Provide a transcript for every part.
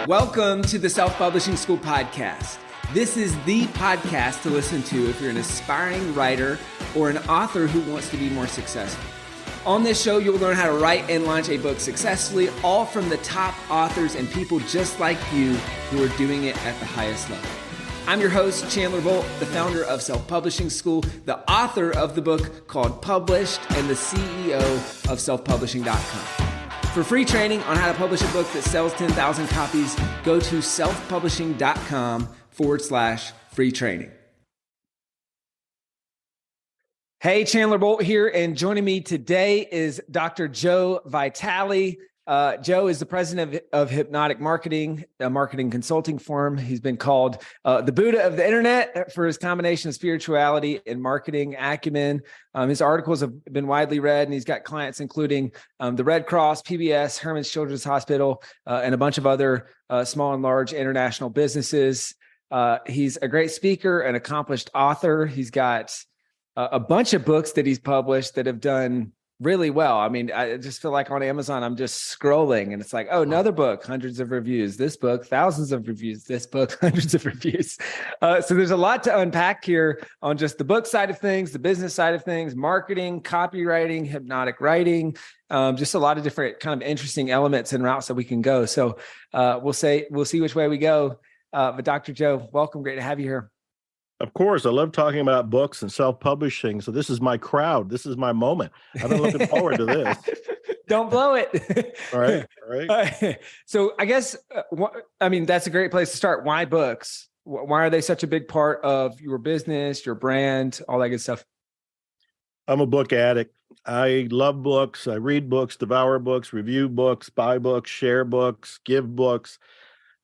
Welcome to the Self-Publishing School podcast. This is the podcast to listen to if you're an aspiring writer or an author who wants to be more successful. On this show, you'll learn how to write and launch a book successfully, all from the top authors and people just like you who are doing it at the highest level. I'm your host, Chandler Bolt, the founder of Self-Publishing School, the author of the book called Published, and the CEO of selfpublishing.com. For free training on how to publish a book that sells 10,000 copies, go to selfpublishing.com/free training. Hey, Chandler Bolt here, and joining me today is Dr. Joe Vitale. Joe is the president of Hypnautic Marketing, a marketing consulting firm. He's been called the Buddha of the internet for his combination of spirituality and marketing acumen. His articles have been widely read, and he's got clients including the Red Cross, PBS, Herman's Children's Hospital, and a bunch of other small and large international businesses. He's a great speaker, an accomplished author. He's got a bunch of books that he's published that have done really well. I mean, I just feel like on Amazon, I'm just scrolling and it's like, oh, another book, hundreds of reviews. This book, thousands of reviews. This book, hundreds of reviews. So there's a lot to unpack here on just the book side of things, the business side of things, marketing, copywriting, hypnotic writing, just a lot of different kind of interesting elements and routes that we can go. So we'll see which way we go. But Dr. Joe, welcome. Great to have you here. Of course. I love talking about books and self-publishing. So this is my crowd. This is my moment. I've been looking forward to this. Don't blow it. All right. So I guess, that's a great place to start. Why books? Why are they such a big part of your business, your brand, all that good stuff? I'm a book addict. I love books. I read books, devour books, review books, buy books, share books, give books.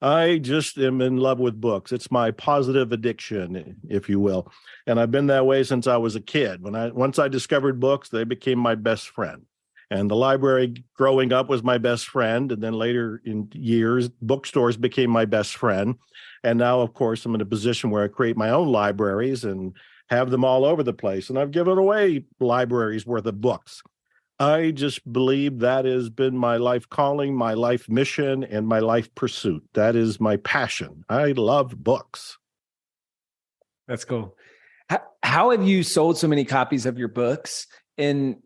I just am in love with books. It's my positive addiction, if you will. And I've been that way since I was a kid. Once I discovered books, they became my best friend. And the library growing up was my best friend. And then later in years, bookstores became my best friend. And now, of course, I'm in a position where I create my own libraries and have them all over the place. And I've given away libraries worth of books. I just believe that has been my life calling, my life mission, and my life pursuit. That is my passion. I love books. That's cool. How have you sold so many copies of your books? And,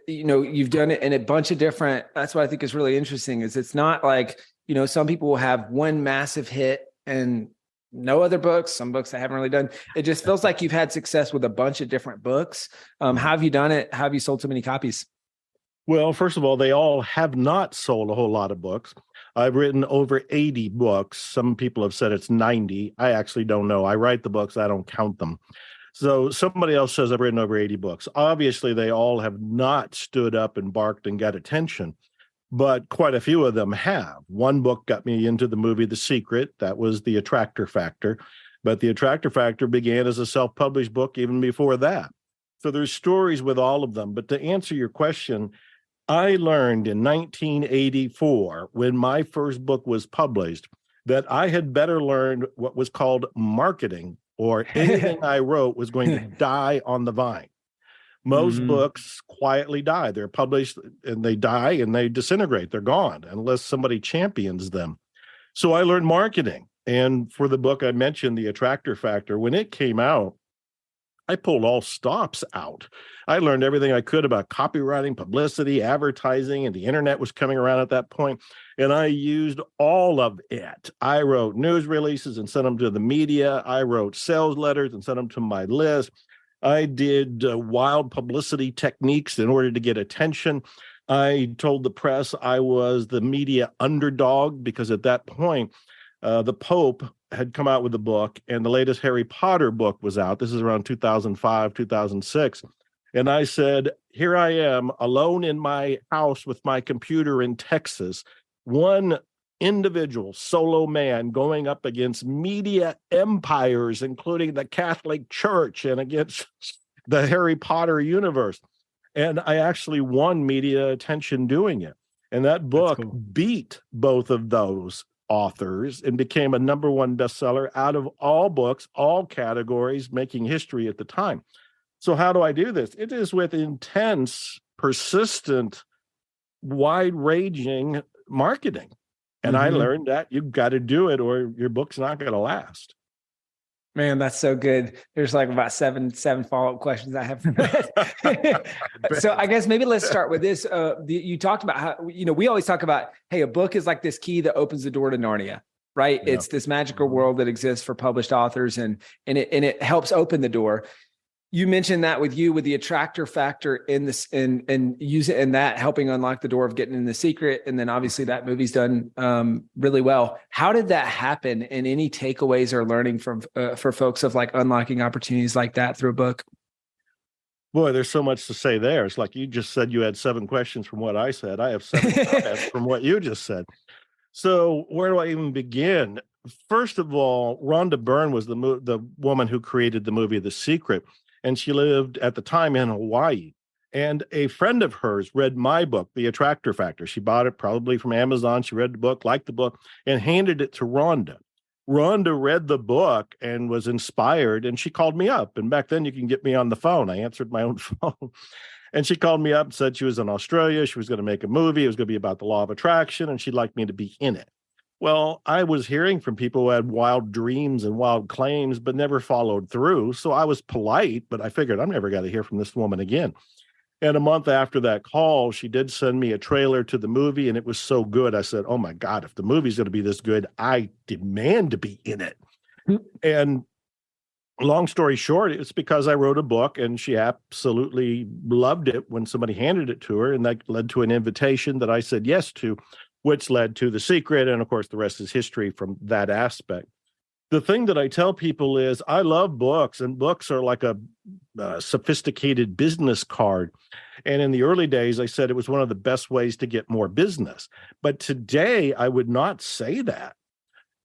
you've done it in a bunch of different, that's what I think is really interesting is it's not like, some people will have one massive hit and no other books, some books I haven't really done. It just feels like you've had success with a bunch of different books. How have you done it? How have you sold so many copies? Well, first of all, they all have not sold a whole lot of books. I've written over 80 books. Some people have said it's 90. I actually don't know. I write the books. I don't count them. So somebody else says I've written over 80 books. Obviously, they all have not stood up and barked and got attention, but quite a few of them have. One book got me into the movie The Secret. That was The Attractor Factor. But The Attractor Factor began as a self-published book even before that. So there's stories with all of them. But to answer your question, I learned in 1984, when my first book was published, that I had better learn what was called marketing, or anything I wrote was going to die on the vine. Most books quietly die. They're published and they die and they disintegrate. They're gone unless somebody champions them. So I learned marketing. And for the book I mentioned, The Attractor Factor, when it came out, I pulled all stops out. I learned everything I could about copywriting, publicity, advertising, and the internet was coming around at that point. And I used all of it. I wrote news releases and sent them to the media. I wrote sales letters and sent them to my list. I did wild publicity techniques in order to get attention. I told the press I was the media underdog because at that point, the Pope had come out with a book and the latest Harry Potter book was out. This is around 2005, 2006. And I said, here I am alone in my house with my computer in Texas, one individual solo man going up against media empires, including the Catholic Church and against the Harry Potter universe. And I actually won media attention doing it. And that book beat both of those authors and became a number one bestseller out of all books, all categories, making history at the time. So how do I do this? It is with intense, persistent, wide-ranging marketing. And I learned that you've got to do it or your book's not going to last. Man, that's so good. There's like about seven follow-up questions I have for that. So I guess maybe let's start with this. You talked about how, we always talk about, hey, a book is like this key that opens the door to Narnia, right? Yeah. It's this magical world that exists for published authors and it helps open the door. You mentioned that with the attractor factor in this and use it in that helping unlock the door of getting in the secret. And then obviously that movie's done really well. How did that happen? And any takeaways or learning from for folks of like unlocking opportunities like that through a book? Boy, there's so much to say there. It's like you just said you had 7 questions from what I said. I have 7 comments from what you just said. So where do I even begin? First of all, Rhonda Byrne was the woman who created the movie The Secret. And she lived at the time in Hawaii. And a friend of hers read my book, The Attractor Factor. She bought it probably from Amazon. She read the book, liked the book, and handed it to Rhonda. Rhonda read the book and was inspired, and she called me up. And back then, you can get me on the phone. I answered my own phone. And she called me up and said she was in Australia. She was going to make a movie. It was going to be about the law of attraction, and she'd like me to be in it. Well, I was hearing from people who had wild dreams and wild claims, but never followed through. So I was polite, but I figured I'm never going to hear from this woman again. And a month after that call, she did send me a trailer to the movie, and it was so good. I said, oh, my God, if the movie's going to be this good, I demand to be in it. And long story short, it's because I wrote a book, and she absolutely loved it when somebody handed it to her, and that led to an invitation that I said yes to, which led to The Secret. And of course, the rest is history from that aspect. The thing that I tell people is I love books, and books are like a sophisticated business card. And in the early days, I said it was one of the best ways to get more business. But today, I would not say that,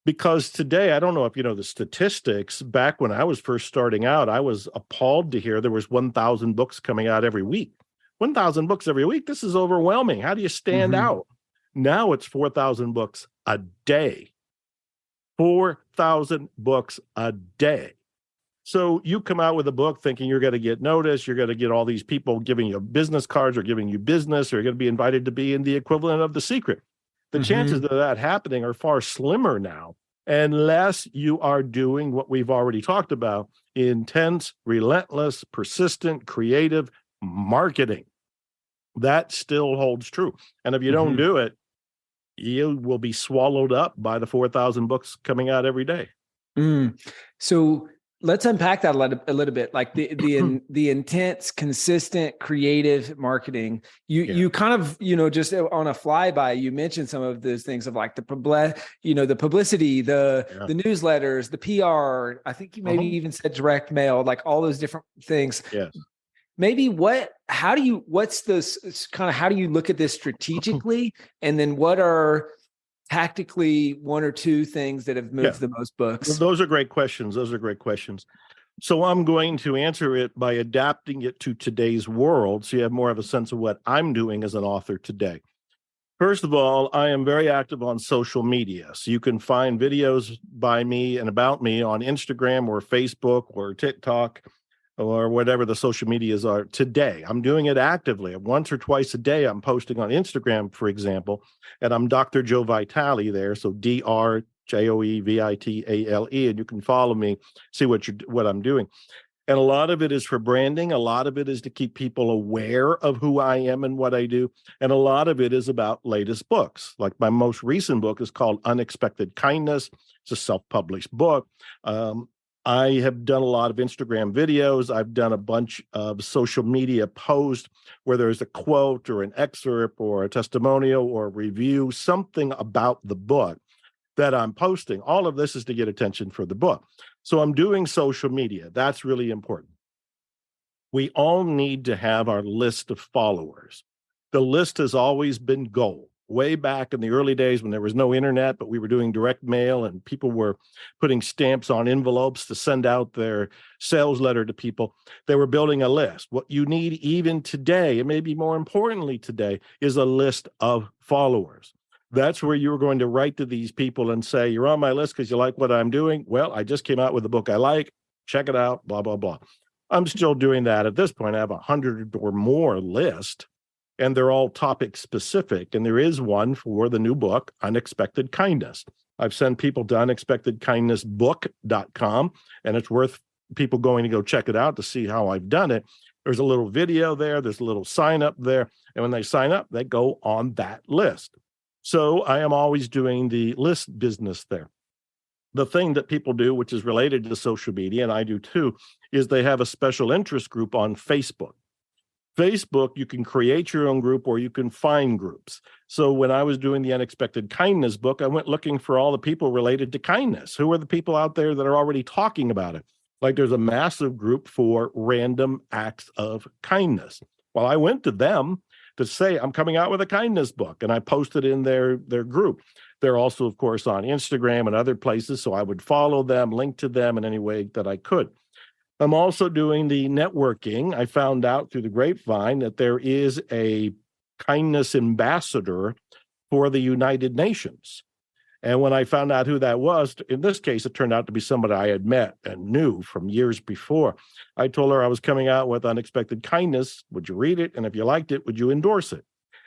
because today, I don't know if you know the statistics. Back when I was first starting out, I was appalled to hear there was 1,000 books coming out every week. 1,000 books every week. This is overwhelming. How do you stand out? Now it's 4,000 books a day. 4,000 books a day. So you come out with a book thinking you're going to get noticed, you're going to get all these people giving you business cards or giving you business, or you're going to be invited to be in the equivalent of The Secret. The chances of that happening are far slimmer now, unless you are doing what we've already talked about: intense, relentless, persistent, creative marketing. That still holds true. And if you don't do it, you will be swallowed up by the 4,000 books coming out every day. So let's unpack that a little bit. Like the intense, consistent, creative marketing. You kind of, just on a flyby, you mentioned some of those things of like the publicity, the newsletters, the PR. I think you maybe even said direct mail, like all those different things. Yes. Maybe how do you look at this strategically? And then what are tactically 1 or 2 things that have moved the most books? Those are great questions. So I'm going to answer it by adapting it to today's world, so you have more of a sense of what I'm doing as an author today. First of all, I am very active on social media. So you can find videos by me and about me on Instagram or Facebook or TikTok, or whatever the social medias are today. I'm doing it actively. Once or twice a day, I'm posting on Instagram, for example, and I'm Dr. Joe Vitale there. So DrJoeVitale, and you can follow me, see what I'm doing. And a lot of it is for branding. A lot of it is to keep people aware of who I am and what I do. And a lot of it is about latest books. Like my most recent book is called Unexpected Kindness. It's a self-published book. I have done a lot of Instagram videos. I've done a bunch of social media posts where there's a quote or an excerpt or a testimonial or a review, something about the book that I'm posting. All of this is to get attention for the book. So I'm doing social media. That's really important. We all need to have our list of followers. The list has always been gold. Way back in the early days when there was no internet, but we were doing direct mail and people were putting stamps on envelopes to send out their sales letter to people, they were building a list. What you need even today, and maybe more importantly today, is a list of followers. That's where you're going to write to these people and say, you're on my list because you like what I'm doing. Well, I just came out with a book I like. Check it out, blah, blah, blah. I'm still doing that. At this point, I have 100 or more list. and they're all topic specific. And there is one for the new book, Unexpected Kindness. I've sent people to unexpectedkindnessbook.com, and it's worth people going to go check it out to see how I've done it. There's a little video there. There's a little sign up there. And when they sign up, they go on that list. So I am always doing the list business there. The thing that people do, which is related to social media, and I do too, is they have a special interest group on Facebook. Facebook, you can create your own group or you can find groups. So when I was doing the Unexpected Kindness book, I went looking for all the people related to kindness. Who are the people out there that are already talking about it? Like there's a massive group for random acts of kindness. Well, I went to them to say, I'm coming out with a kindness book, and I posted in their group. They're also, of course, on Instagram and other places, so I would follow them, link to them in any way that I could. I'm also doing the networking. I found out through the grapevine that there is a kindness ambassador for the United Nations. And when I found out who that was, in this case, it turned out to be somebody I had met and knew from years before. I told her I was coming out with Unexpected Kindness. Would you read it? And if you liked it, would you endorse it?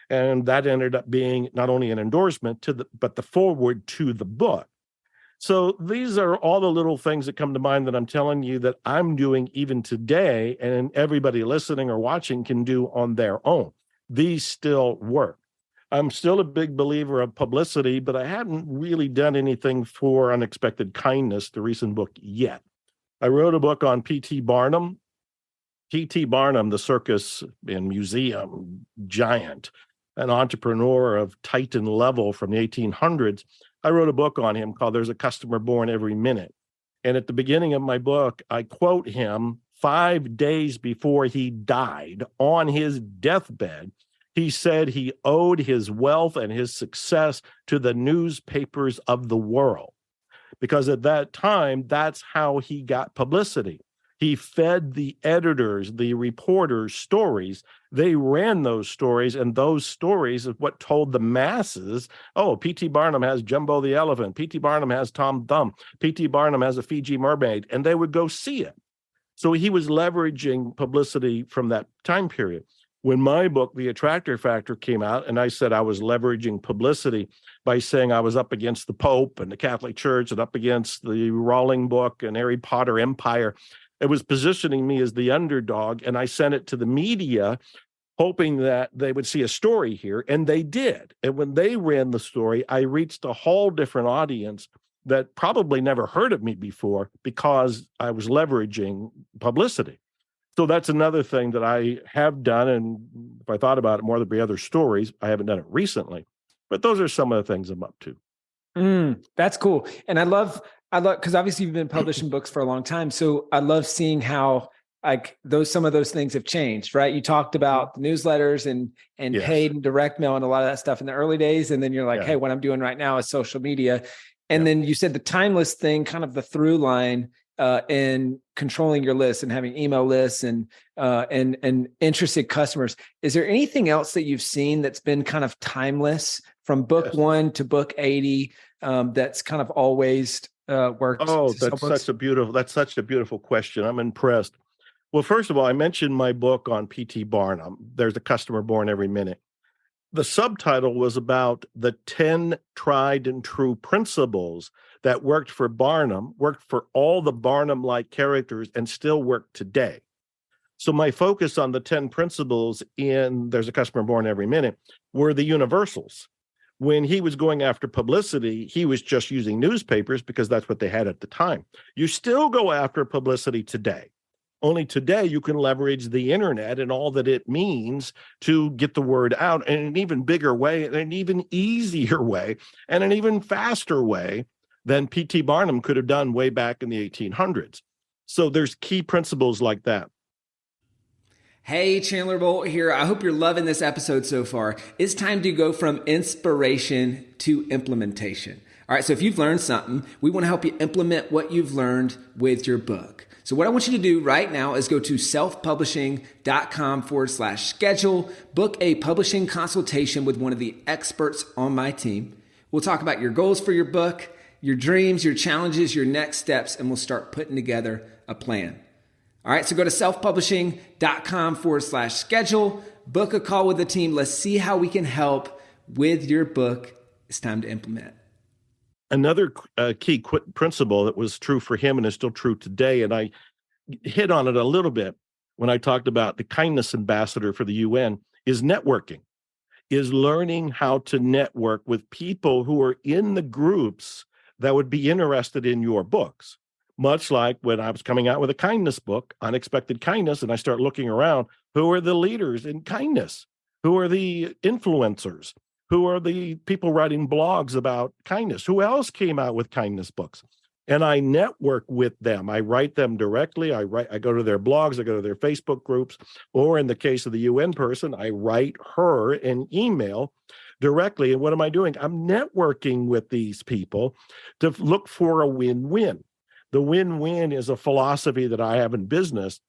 And that ended up being not only an endorsement but the forward to the book. So these are all the little things that come to mind that I'm telling you that I'm doing even today, and everybody listening or watching can do on their own. These still work. I'm still a big believer of publicity, but I haven't really done anything for Unexpected Kindness, the recent book, yet. I wrote a book on P.T. Barnum. P.T. Barnum, the circus and museum giant, an entrepreneur of Titan level from the 1800s. I wrote a book on him called There's a Customer Born Every Minute. And at the beginning of my book, I quote him 5 days before he died on his deathbed. He said he owed his wealth and his success to the newspapers of the world, because at that time, that's how he got publicity. He fed the editors, the reporters, stories. They ran those stories, and those stories is what told the masses, oh, P.T. Barnum has Jumbo the elephant. P.T. Barnum has Tom Thumb. P.T. Barnum has a Fiji mermaid, and they would go see it. So he was leveraging publicity from that time period. When my book, The Attractor Factor, came out, and I said I was leveraging publicity by saying I was up against the Pope and the Catholic Church and up against the Rowling book and Harry Potter empire, it was positioning me as the underdog, and I sent it to the media hoping that they would see a story here, and they did. And when they ran the story, I reached a whole different audience that probably never heard of me before because I was leveraging publicity. So that's another thing that I have done, and if I thought about it more, there'd be other stories. I haven't done it recently, but those are some of the things I'm up to. That's cool. And I love, because obviously you've been publishing books for a long time. So I love seeing how some of those things have changed, right? You talked about the newsletters and yes, paid and direct mail and a lot of that stuff in the early days. And then you're like, hey, what I'm doing right now is social media. And then you said the timeless thing, kind of the through line in controlling your list and having email lists and interested customers. Is there anything else that you've seen that's been kind of timeless from book 1 to book 80 that's kind of always worked? Oh, that's such a beautiful question. I'm impressed. Well, first of all, I mentioned my book on P.T. Barnum. There's a Customer Born Every Minute. The subtitle was about the 10 tried and true principles that worked for Barnum, worked for all the Barnum-like characters, and still work today. So my focus on the 10 principles in There's a Customer Born Every Minute were the universals. When he was going after publicity, he was just using newspapers because that's what they had at the time. You still go after publicity today. Only today you can leverage the internet and all that it means to get the word out in an even bigger way, and an even easier way, and an even faster way than P.T. Barnum could have done way back in the 1800s. So there's key principles like that. Hey, Chandler Bolt here. I hope you're loving this episode so far. It's time to go from inspiration to implementation. All right, so if you've learned something, we want to help you implement what you've learned with your book. So what I want you to do right now is go to selfpublishing.com/schedule, book a publishing consultation with one of the experts on my team. We'll talk about your goals for your book, your dreams, your challenges, your next steps, and we'll start putting together a plan. All right, so go to selfpublishing.com/schedule, book a call with the team. Let's see how we can help with your book. It's time to implement. Another key principle that was true for him and is still true today, and I hit on it a little bit when I talked about the kindness ambassador for the UN, is networking, is learning how to network with people who are in the groups that would be interested in your books. Much like when I was coming out with a kindness book, Unexpected Kindness, and I start looking around, who are the leaders in kindness? Who are the influencers? Who are the people writing blogs about kindness? Who else came out with kindness books? And I network with them. I write them directly. I go to their blogs, I go to their Facebook groups, or in the case of the UN person, I write her an email directly. And what am I doing? I'm networking with these people to look for a win-win. The win-win is a philosophy that I have in business.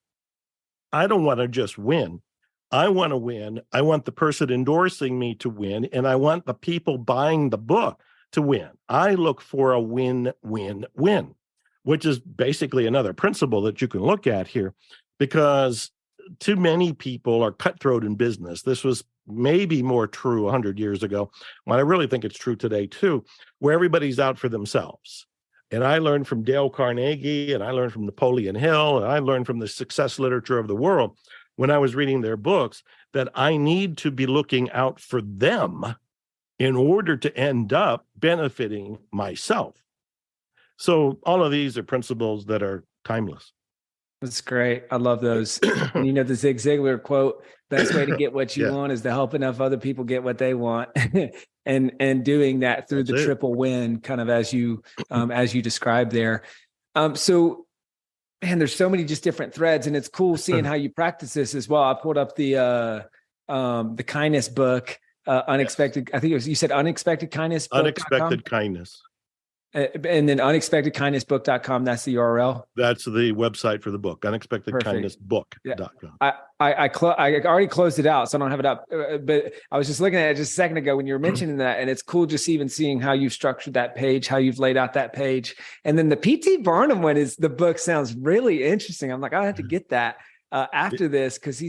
I don't want to just win. I want to win. I want the person endorsing me to win, and I want the people buying the book to win. I look for a win-win-win, which is basically another principle that you can look at here, because too many people are cutthroat in business. This was maybe more true 100 years ago, but I really think it's true today too, where everybody's out for themselves. And I learned from Dale Carnegie, and I learned from Napoleon Hill, and I learned from the success literature of the world when I was reading their books, that I need to be looking out for them in order to end up benefiting myself. So all of these are principles that are timeless. That's great. I love those. And you know, the Zig Ziglar quote, best way to get what you want is to help enough other people get what they want. and doing that through the triple win, kind of as you described there. So man, there's so many just different threads, and it's cool seeing how you practice this as well. I pulled up the kindness book, unexpected. I think it was, you said unexpected kindness. Unexpected kindness. And then unexpectedkindnessbook.com. That's the URL. That's the website for the book, unexpectedkindnessbook.com. I already closed it out, so I don't have it up. But I was just looking at it just a second ago when you were mentioning that, and it's cool just even seeing how you've structured that page, how you've laid out that page. And then the P.T. Barnum one is, the book sounds really interesting. I'm like, I have to get that after this, because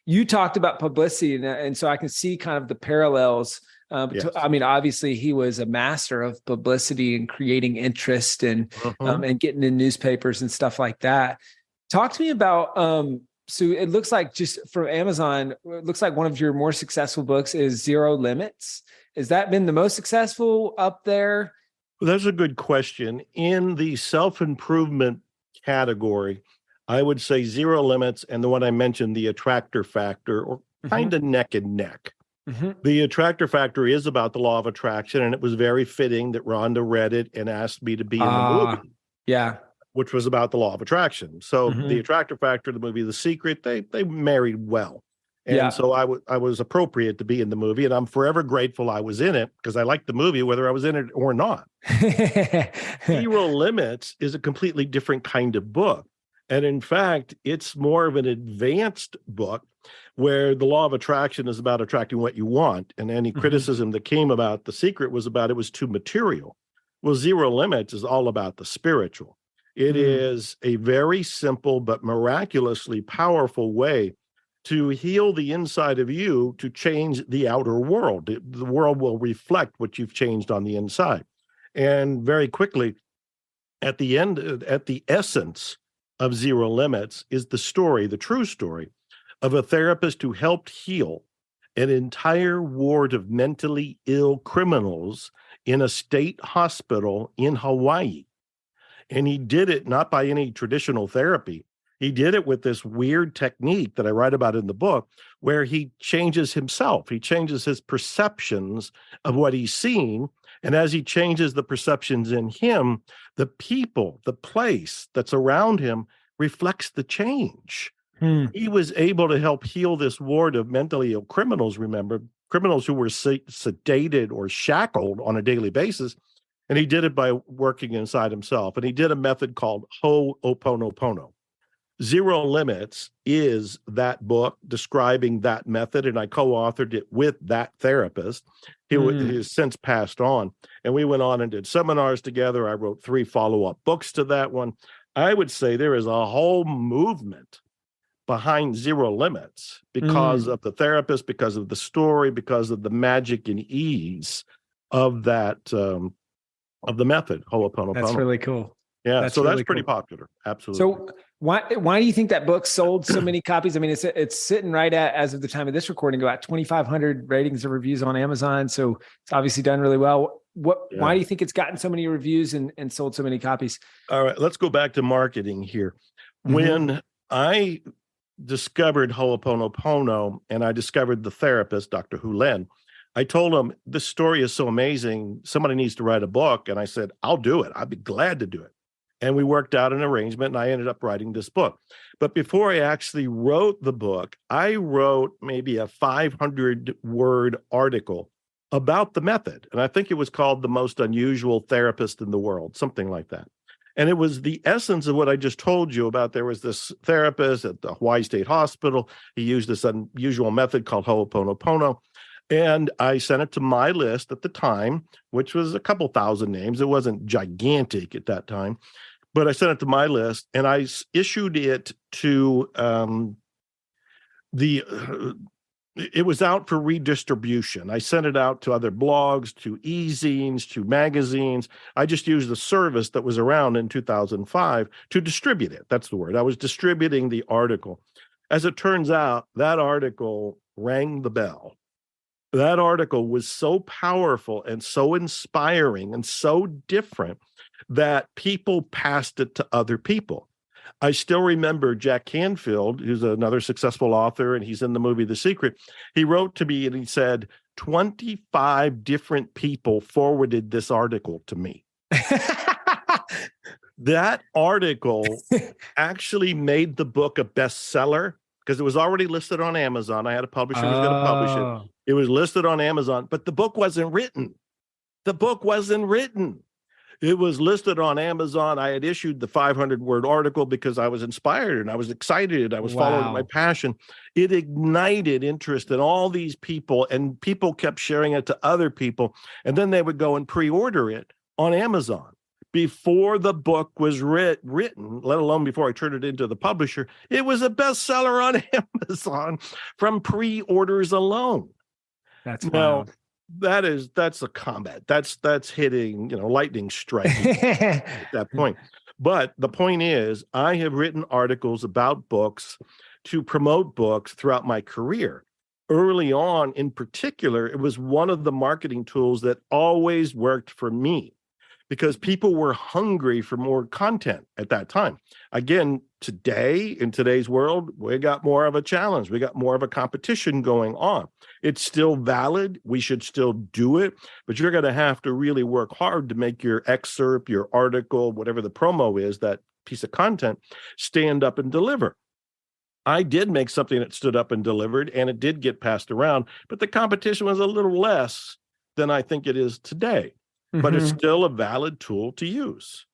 you talked about publicity, and so I can see kind of the parallels. I mean, obviously, he was a master of publicity and creating interest and getting in newspapers and stuff like that. Talk to me about. So it looks like, just from Amazon, it looks like one of your more successful books is Zero Limits. Has that been the most successful up there? Well, that's a good question. In the self-improvement category, I would say Zero Limits and the one I mentioned, the Attractor Factor, or kind of neck and neck. The Attractor Factor is about the law of attraction, and it was very fitting that Rhonda read it and asked me to be in the movie. Yeah. Which was about the law of attraction. So the Attractor Factor, the movie The Secret, they married well. And so I was appropriate to be in the movie, and I'm forever grateful I was in it, because I liked the movie whether I was in it or not. Zero Limits is a completely different kind of book. And in fact, it's more of an advanced book where the law of attraction is about attracting what you want. And any criticism that came about The Secret was about it was too material. Well, Zero Limits is all about the spiritual. It is a very simple but miraculously powerful way to heal the inside of you to change the outer world. The world will reflect what you've changed on the inside. And very quickly, at the end, at the essence of Zero Limits is the story, the true story, of a therapist who helped heal an entire ward of mentally ill criminals in a state hospital in Hawaii. And he did it not by any traditional therapy. He did it with this weird technique that I write about in the book, where he changes himself. He changes his perceptions of what he's seeing. And as he changes the perceptions in him, the people, the place that's around him reflects the change. He was able to help heal this ward of mentally ill criminals, remember, criminals who were sedated or shackled on a daily basis. And he did it by working inside himself. And he did a method called Ho-O-Pono-Pono. Zero Limits is that book describing that method, and I co-authored it with that therapist. He has since passed on, and we went on and did seminars together. I wrote 3 follow-up books to that one. I would say there is a whole movement behind Zero Limits because of the therapist, because of the story, because of the magic and ease of that of the method, Ho-O-Pono-Pono. That's really cool. Yeah, That's so really that's pretty cool. popular. Absolutely. So why do you think that book sold so many copies? I mean, it's sitting right at, as of the time of this recording, about 2,500 ratings and reviews on Amazon. So it's obviously done really well. Why do you think it's gotten so many reviews and sold so many copies? All right, let's go back to marketing here. When I discovered Ho-O-Pono-Pono and I discovered the therapist, Dr. Hulen, I told him, this story is so amazing. Somebody needs to write a book. And I said, I'll do it. I'd be glad to do it. And we worked out an arrangement and I ended up writing this book. But before I actually wrote the book, I wrote maybe a 500-word article about the method. And I think it was called The Most Unusual Therapist in the World, something like that. And it was the essence of what I just told you about. There was this therapist at the Hawaii State Hospital. He used this unusual method called Ho-O-Pono-Pono. And I sent it to my list at the time, which was a couple thousand names. It wasn't gigantic at that time, but I sent it to my list and I issued it to it was out for redistribution. I sent it out to other blogs, to e-zines, to magazines. I just used the service that was around in 2005 to distribute it. That's the word. I was distributing the article. As it turns out, that article rang the bell. That article was so powerful and so inspiring and so different that people passed it to other people. I still remember Jack Canfield, who's another successful author, and he's in the movie The Secret. He wrote to me and he said, 25 different people forwarded this article to me. That article actually made the book a bestseller because it was already listed on Amazon. I had a publisher who was going to publish it. It was listed on Amazon, but the book wasn't written. The book wasn't written. It was listed on Amazon. I had issued the 500-word article because I was inspired and I was excited. I was following my passion. It ignited interest in all these people, and people kept sharing it to other people. And then they would go and pre-order it on Amazon. Before the book was written, let alone before I turned it into the publisher, it was a bestseller on Amazon from pre-orders alone. That's wild. That's a combat. That's hitting, lightning strike at that point. But the point is, I have written articles about books to promote books throughout my career. Early on, in particular, it was one of the marketing tools that always worked for me because people were hungry for more content at that time. Again, today, in today's world, we got more of a challenge. We got more of a competition going on. It's still valid. We should still do it, but you're going to have to really work hard to make your excerpt, your article, whatever the promo is, that piece of content, stand up and deliver. I did make something that stood up and delivered, and it did get passed around, but the competition was a little less than I think it is today. But it's still a valid tool to use.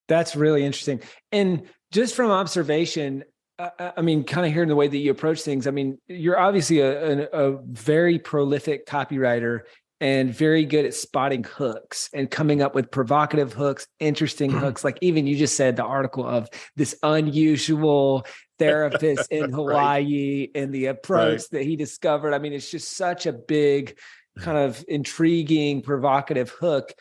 That's really interesting. And just from observation, I mean, kind of hearing the way that you approach things, I mean, you're obviously a very prolific copywriter and very good at spotting hooks and coming up with provocative hooks, interesting hooks. Like even you just said the article of this unusual therapist in Hawaii and the approach that he discovered. I mean, it's just such a big kind of intriguing, provocative hook.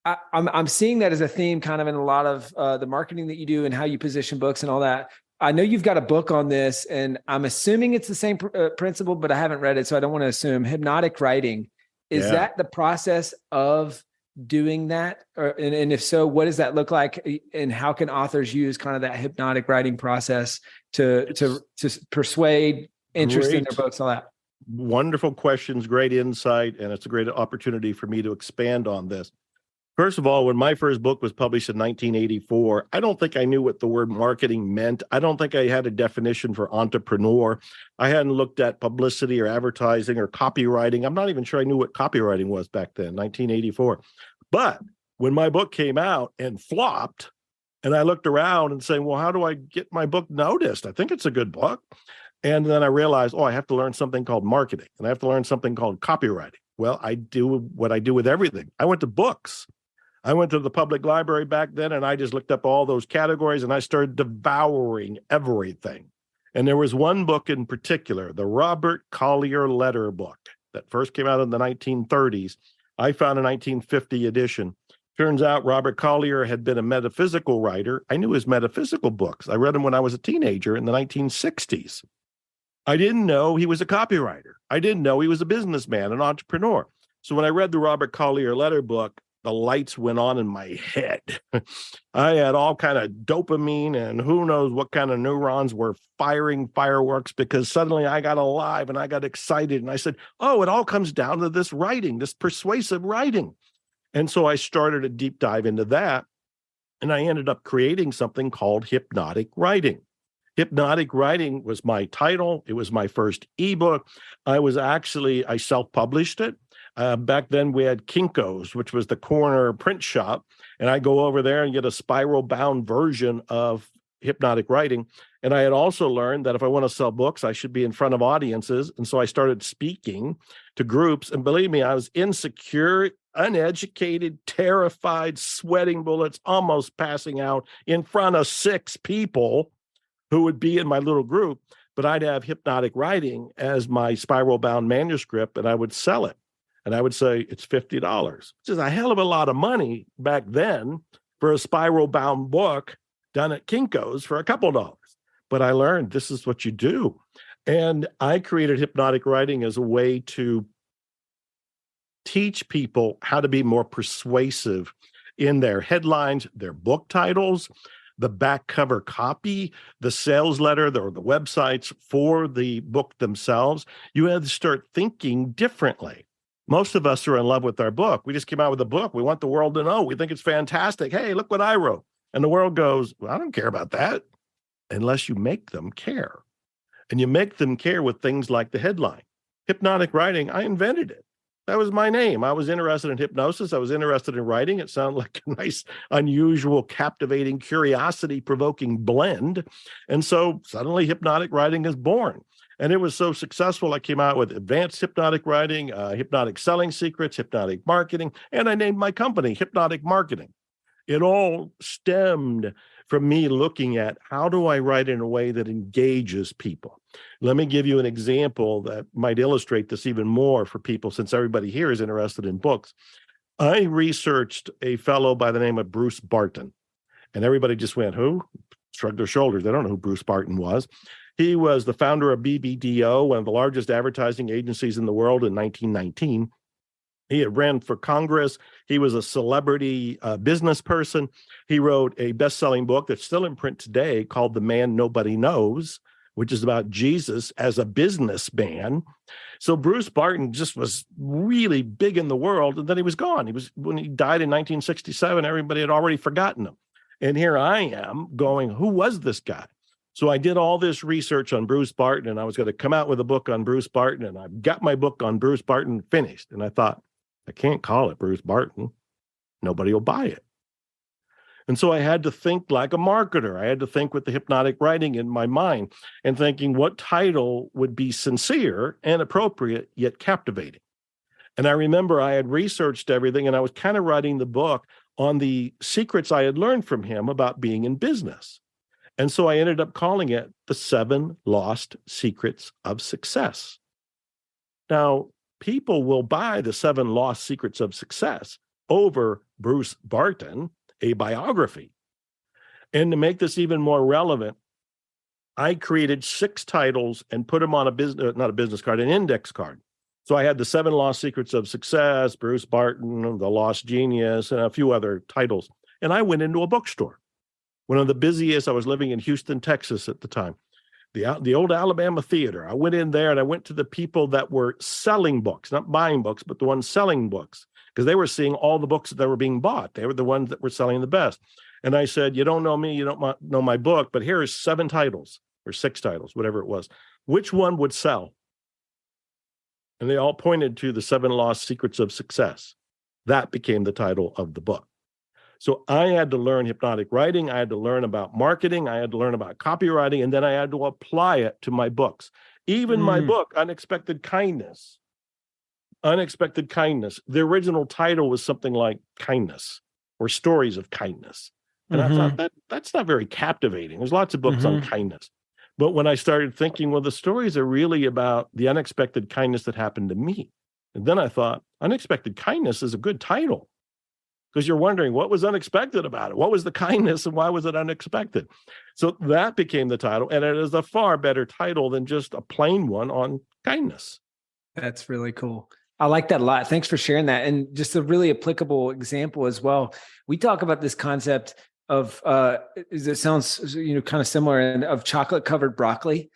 I'm seeing that as a theme kind of in a lot of the marketing that you do and how you position books and all that. I know you've got a book on this, and I'm assuming it's the same principle, but I haven't read it, so I don't want to assume. Hypnotic writing. Is that the process of doing that? And if so, what does that look like? And how can authors use kind of that hypnotic writing process to persuade interest in their books, all that? Wonderful questions, great insight, and it's a great opportunity for me to expand on this. First of all, when my first book was published in 1984, I don't think I knew what the word marketing meant. I don't think I had a definition for entrepreneur. I hadn't looked at publicity or advertising or copywriting. I'm not even sure I knew what copywriting was back then, 1984. But when my book came out and flopped, and I looked around and saying, well, how do I get my book noticed? I think it's a good book. And then I realized, I have to learn something called marketing, and I have to learn something called copywriting. Well, I do what I do with everything. I went to books. I went to the public library back then, and I just looked up all those categories, and I started devouring everything. And there was one book in particular, the Robert Collier letter book that first came out in the 1930s. I found a 1950 edition. Turns out Robert Collier had been a metaphysical writer. I knew his metaphysical books. I read them when I was a teenager in the 1960s. I didn't know he was a copywriter. I didn't know he was a businessman, an entrepreneur. So when I read the Robert Collier letter book, the lights went on in my head. I had all kind of dopamine and who knows what kind of neurons were firing fireworks, because suddenly I got alive and I got excited. And I said, oh, it all comes down to this writing, this persuasive writing. And so I started a deep dive into that. And I ended up creating something called Hypnotic Writing. Hypnotic Writing was my title. It was my first ebook. I self-published it. Back then we had Kinko's, which was the corner print shop. And I go over there and get a spiral bound version of Hypnotic Writing. And I had also learned that if I want to sell books, I should be in front of audiences. And so I started speaking to groups. And believe me, I was insecure, uneducated, terrified, sweating bullets, almost passing out in front of 6 people who would be in my little group. But I'd have Hypnotic Writing as my spiral bound manuscript, and I would sell it. And I would say it's $50, which is a hell of a lot of money back then for a spiral bound book done at Kinko's for a couple dollars. But I learned this is what you do. And I created Hypnotic Writing as a way to teach people how to be more persuasive in their headlines, their book titles, the back cover copy, the sales letter, or the websites for the book themselves. You have to start thinking differently. Most of us are in love with our book. We just came out with a book. We want the world to know. We think it's fantastic. Hey, look what I wrote. And the world goes, well, I don't care about that, unless you make them care. And you make them care with things like the headline. Hypnotic Writing, I invented it. That was my name. I was interested in hypnosis. I was interested in writing. It sounded like a nice, unusual, captivating, curiosity-provoking blend. And so suddenly Hypnotic Writing is born. And it was so successful, I came out with Advanced Hypnotic Writing, Hypnotic Selling Secrets, Hypnotic Marketing, and I named my company Hypnotic Marketing. It all stemmed from me looking at how do I write in a way that engages people. Let me give you an example that might illustrate this even more for people, since everybody here is interested in books. I researched a fellow by the name of Bruce Barton, and everybody just went, who? Shrugged their shoulders. They don't know who Bruce Barton was. He was the founder of BBDO, one of the largest advertising agencies in the world, in 1919. He had ran for Congress. He was a celebrity business person. He wrote a best-selling book that's still in print today called The Man Nobody Knows, which is about Jesus as a businessman. So Bruce Barton just was really big in the world, and then he was gone. When he died in 1967, everybody had already forgotten him. And here I am going, who was this guy? So I did all this research on Bruce Barton, and I was going to come out with a book on Bruce Barton, and I got my book on Bruce Barton finished. And I thought, I can't call it Bruce Barton. Nobody will buy it. And so I had to think like a marketer. I had to think with the Hypnotic Writing in my mind and thinking what title would be sincere and appropriate, yet captivating. And I remember I had researched everything, and I was kind of writing the book on the secrets I had learned from him about being in business. And so I ended up calling it The 7 Lost Secrets of Success. Now, people will buy The 7 Lost Secrets of Success over Bruce Barton, a biography. And to make this even more relevant, I created 6 titles and put them on an index card. So I had The 7 Lost Secrets of Success, Bruce Barton, The Lost Genius, and a few other titles. And I went into a bookstore. One of the busiest, I was living in Houston, Texas at the time, the old Alabama Theater. I went in there and I went to the people that were selling books, not buying books, but the ones selling books, because they were seeing all the books that were being bought. They were the ones that were selling the best. And I said, you don't know me, you don't know my book, but here is 7 titles or 6 titles, whatever it was. Which one would sell? And they all pointed to The 7 Lost Secrets of Success. That became the title of the book. So I had to learn Hypnotic Writing. I had to learn about marketing. I had to learn about copywriting. And then I had to apply it to my books. Even my book, Unexpected Kindness. Unexpected Kindness. The original title was something like Kindness or Stories of Kindness. And I thought that's not very captivating. There's lots of books on kindness. But when I started thinking, well, the stories are really about the unexpected kindness that happened to me. And then I thought, unexpected kindness is a good title, because you're wondering what was unexpected about it. What was the kindness and why was it unexpected? So that became the title. And it is a far better title than just a plain one on kindness. That's really cool. I like that a lot. Thanks for sharing that. And just a really applicable example as well. We talk about this concept of, it sounds, kind of similar, and of chocolate covered broccoli,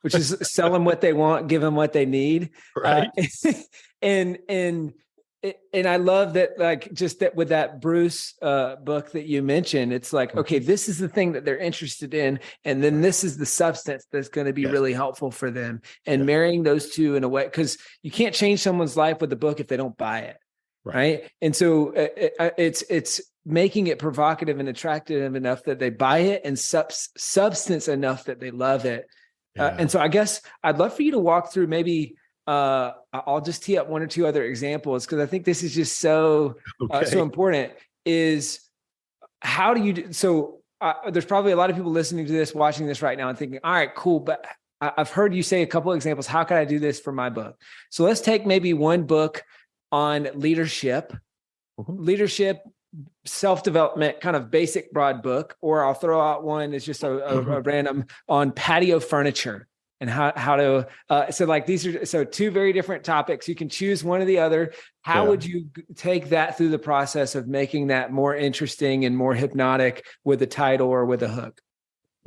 which is sell them what they want, give them what they need. Right. And I love that, like, just that with that Bruce book that you mentioned, it's like, okay, this is the thing that they're interested in. And then this is the substance that's going to be really helpful for them, and marrying those two in a way, because you can't change someone's life with a book if they don't buy it. Right. And so it's making it provocative and attractive enough that they buy it, and substance enough that they love it. And so I guess I'd love for you to walk through maybe, I'll just tee up one or two other examples, because I think this is just so important, is how do you do? So there's probably a lot of people listening to this, watching this right now, and thinking, all right, cool, but I've heard you say a couple of examples. How can I do this for my book? So let's take maybe one book on leadership, self-development, kind of basic broad book, or I'll throw out one that's just a random on patio furniture and how to, so like these are, so two very different topics. You can choose one or the other. How would you take that through the process of making that more interesting and more hypnotic with a title or with a hook?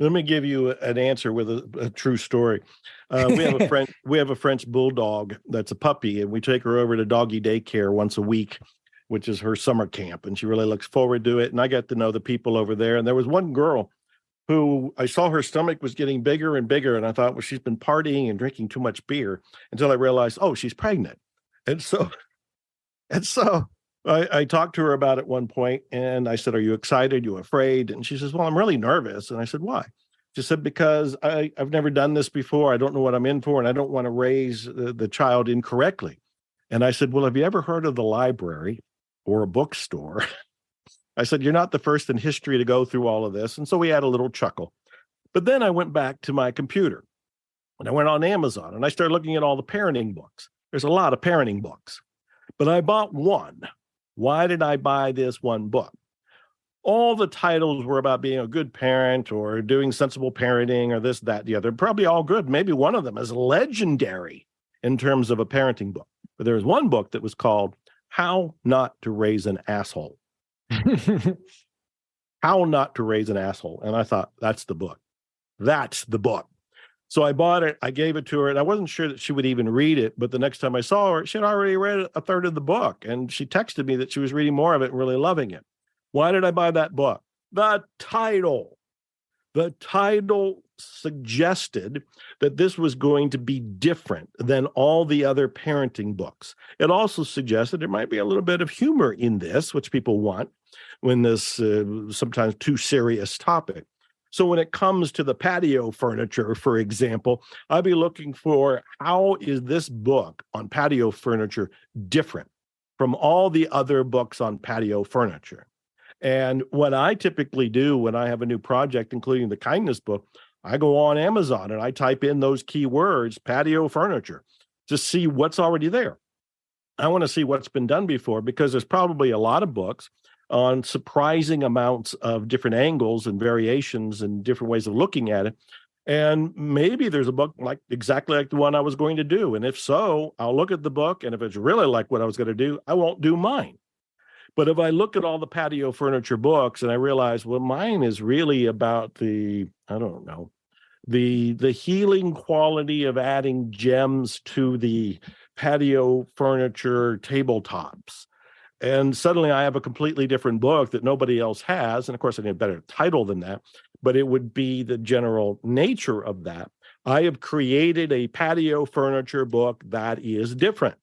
Let me give you an answer with a true story. We have a French bulldog that's a puppy, and we take her over to doggy daycare once a week, which is her summer camp, and she really looks forward to it. And I got to know the people over there. And there was one girl who I saw her stomach was getting bigger and bigger, and I thought, well, she's been partying and drinking too much beer, until I realized, oh, she's pregnant. And so I talked to her about it one point, and I said, are you excited? You afraid? And she says, well, I'm really nervous. And I said, why? She said, because I've never done this before. I don't know what I'm in for, and I don't want to raise the child incorrectly. And I said, well, have you ever heard of the library or a bookstore? I said, you're not the first in history to go through all of this. And so we had a little chuckle. But then I went back to my computer, and I went on Amazon, and I started looking at all the parenting books. There's a lot of parenting books, but I bought one. Why did I buy this one book? All the titles were about being a good parent or doing sensible parenting or this, that, the other. Probably all good. Maybe one of them is legendary in terms of a parenting book. But there was one book that was called How Not to Raise an Asshole. How Not to Raise an Asshole. And I thought, that's the book. That's the book. So I bought it. I gave it to her, and I wasn't sure that she would even read it. But the next time I saw her, she had already read a third of the book. And she texted me that she was reading more of it and really loving it. Why did I buy that book? The title. The title suggested that this was going to be different than all the other parenting books. It also suggested there might be a little bit of humor in this, which people want when this sometimes too serious topic. So when it comes to the patio furniture, for example, I'll be looking for, how is this book on patio furniture different from all the other books on patio furniture? And what I typically do when I have a new project, including the kindness book, I go on Amazon and I type in those keywords, patio furniture, to see what's already there. I want to see what's been done before, because there's probably a lot of books on surprising amounts of different angles and variations and different ways of looking at it. And maybe there's a book exactly like the one I was going to do. And if so, I'll look at the book. And if it's really like what I was going to do, I won't do mine. But if I look at all the patio furniture books and I realize, well, mine is really about the healing quality of adding gems to the patio furniture tabletops. And suddenly I have a completely different book that nobody else has. And of course, I need a better title than that, but it would be the general nature of that. I have created a patio furniture book that is different.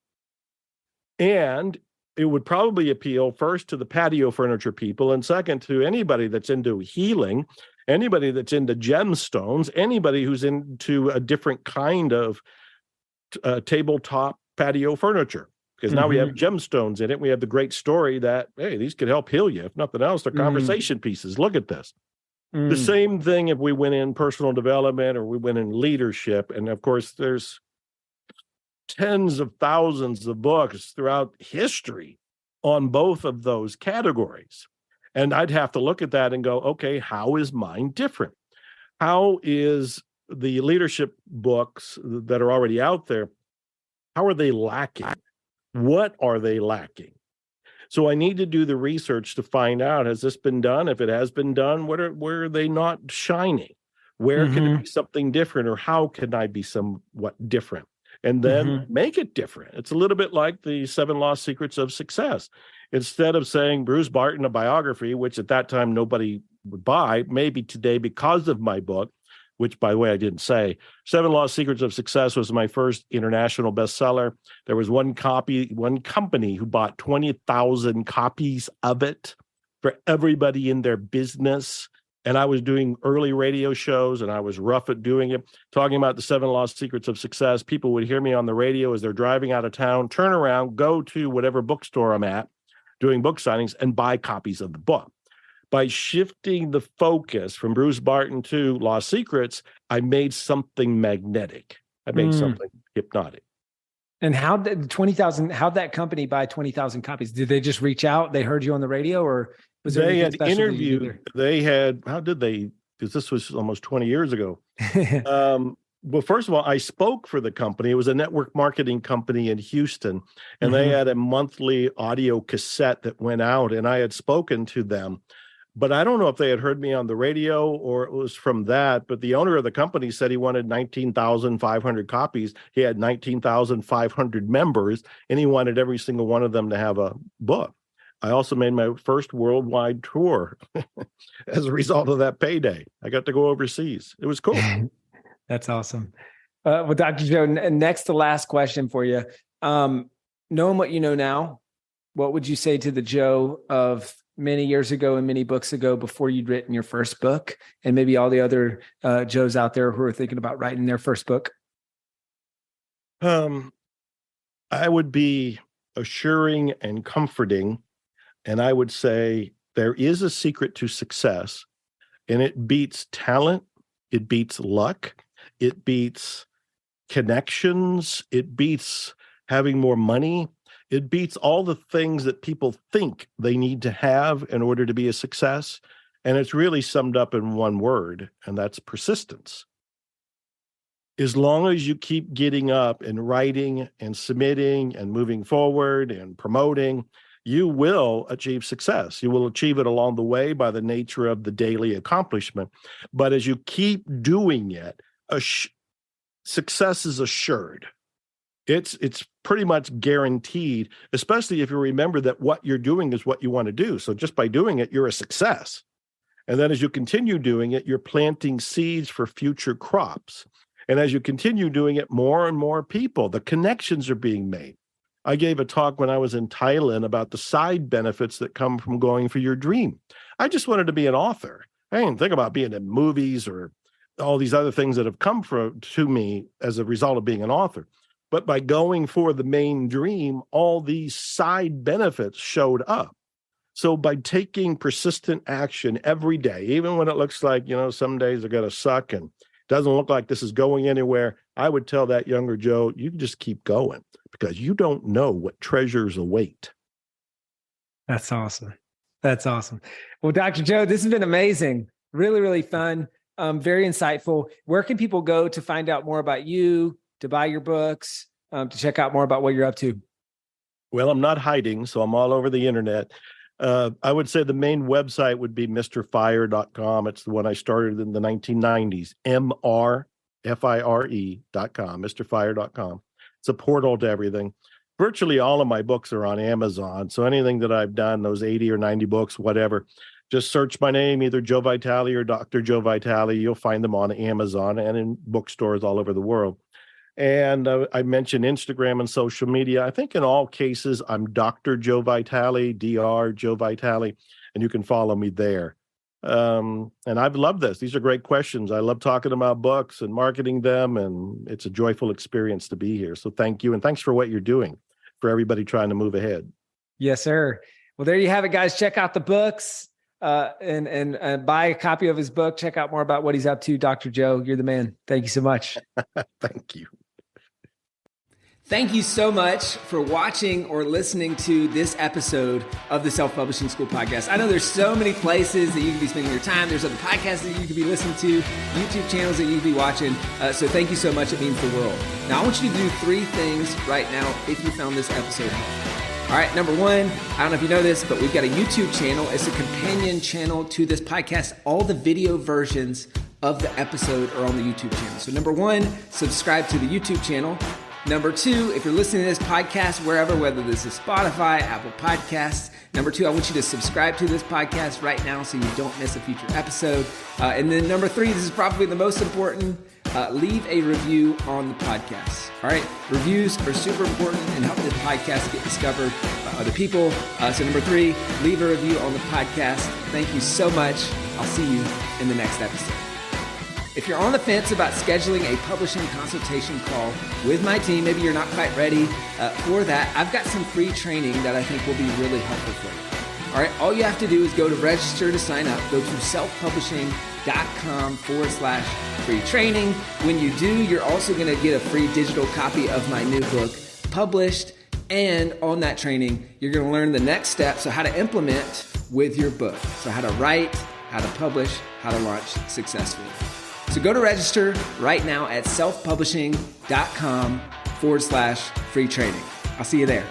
And it would probably appeal first to the patio furniture people, and second to anybody that's into healing, anybody that's into gemstones, anybody who's into a different kind of tabletop patio furniture. Because now we have gemstones in it. We have the great story that, hey, these could help heal you. If nothing else, they're conversation pieces. Look at this. The same thing if we went in personal development or we went in leadership. And of course, there's tens of thousands of books throughout history on both of those categories. And I'd have to look at that and go, okay, how is mine different? How is the leadership books that are already out there, how are they lacking? What are they lacking? So I need to do the research to find out, has this been done? If it has been done, where are they not shining? Where can it be something different, or how can I be somewhat different? And then make it different. It's a little bit like the 7 Lost Secrets of Success. Instead of saying Bruce Barton, a biography, which at that time nobody would buy, maybe today because of my book, which, by the way, I didn't say. 7 Lost Secrets of Success was my first international bestseller. There was one company who bought 20,000 copies of it for everybody in their business. And I was doing early radio shows, and I was rough at doing it, talking about the 7 Lost Secrets of Success. People would hear me on the radio as they're driving out of town, turn around, go to whatever bookstore I'm at, doing book signings, and buy copies of the book. By shifting the focus from Bruce Barton to Lost Secrets, I made something magnetic. I made something hypnotic. And how'd that company buy 20,000 copies? Did they just reach out? They heard you on the radio, or was there anything special interviewed? Because this was almost 20 years ago. Well, first of all, I spoke for the company. It was a network marketing company in Houston, and they had a monthly audio cassette that went out, and I had spoken to them. But I don't know if they had heard me on the radio or it was from that. But the owner of the company said he wanted 19,500 copies. He had 19,500 members, and he wanted every single one of them to have a book. I also made my first worldwide tour as a result of that payday. I got to go overseas. It was cool. That's awesome. Well, Dr. Joe, next to last question for you. Knowing what you know now, what would you say to the Joe of many years ago and many books ago before you'd written your first book, and maybe all the other Joes out there who are thinking about writing their first book? I would be assuring and comforting, and I would say there is a secret to success, and it beats talent, it beats luck, it beats connections, it beats having more money. It beats all the things that people think they need to have in order to be a success. And it's really summed up in one word, and that's persistence. As long as you keep getting up and writing and submitting and moving forward and promoting, you will achieve success. You will achieve it along the way by the nature of the daily accomplishment. But as you keep doing it, success is assured. It's pretty much guaranteed, especially if you remember that what you're doing is what you want to do. So just by doing it, you're a success. And then as you continue doing it, you're planting seeds for future crops. And as you continue doing it, more and more people, the connections are being made. I gave a talk when I was in Thailand about the side benefits that come from going for your dream. I just wanted to be an author. I didn't think about being in movies or all these other things that have come to me as a result of being an author. But by going for the main dream, all these side benefits showed up. So by taking persistent action every day, even when it looks like, some days are going to suck and doesn't look like this is going anywhere, I would tell that younger Joe, you just keep going because you don't know what treasures await. That's awesome. That's awesome. Well, Dr. Joe, this has been amazing. Really, really fun. Very insightful. Where can people go to find out more about you, to buy your books, to check out more about what you're up to? Well, I'm not hiding, so I'm all over the internet. I would say the main website would be mrfire.com. It's the one I started in the 1990s, mrfire.com, mrfire.com. It's a portal to everything. Virtually all of my books are on Amazon. So anything that I've done, those 80 or 90 books, whatever, just search my name, either Joe Vitale or Dr. Joe Vitale. You'll find them on Amazon and in bookstores all over the world. And I mentioned Instagram and social media. I think in all cases, I'm Dr. Joe Vitale, Dr. Joe Vitale, and you can follow me there. And I've loved this. These are great questions. I love talking about books and marketing them, and it's a joyful experience to be here. So thank you, and thanks for what you're doing for everybody trying to move ahead. Yes, sir. Well, there you have it, guys. Check out the books. and buy a copy of his book. Check out more about what he's up to. Dr. Joe, you're the man. Thank you so much. Thank you. Thank you so much for watching or listening to this episode of the Self-Publishing School podcast. I know there's so many places that you can be spending your time. There's other podcasts that you could be listening to, YouTube channels that you could be watching. So thank you so much. It means the world. Now, I want you to do 3 things right now if you found this episode helpful. All right, number 1, I don't know if you know this, but we've got a YouTube channel. It's a companion channel to this podcast. All the video versions of the episode are on the YouTube channel. So number 1, subscribe to the YouTube channel. Number 2, if you're listening to this podcast wherever, whether this is Spotify, Apple Podcasts, number 2, I want you to subscribe to this podcast right now so you don't miss a future episode. And then number 3, this is probably the most important, leave a review on the podcast. All right, reviews are super important and help this podcast get discovered by other people. So number 3, leave a review on the podcast. Thank you so much. I'll see you in the next episode. If you're on the fence about scheduling a publishing consultation call with my team, maybe you're not quite ready for that, I've got some free training that I think will be really helpful for you. All right, all you have to do is go to register to sign up. Go to selfpublishing.com/free training. When you do, you're also going to get a free digital copy of my new book, Published. And on that training, you're going to learn the next steps of how to implement with your book. So how to write, how to publish, how to launch successfully. So go to register right now at selfpublishing.com/free training. I'll see you there.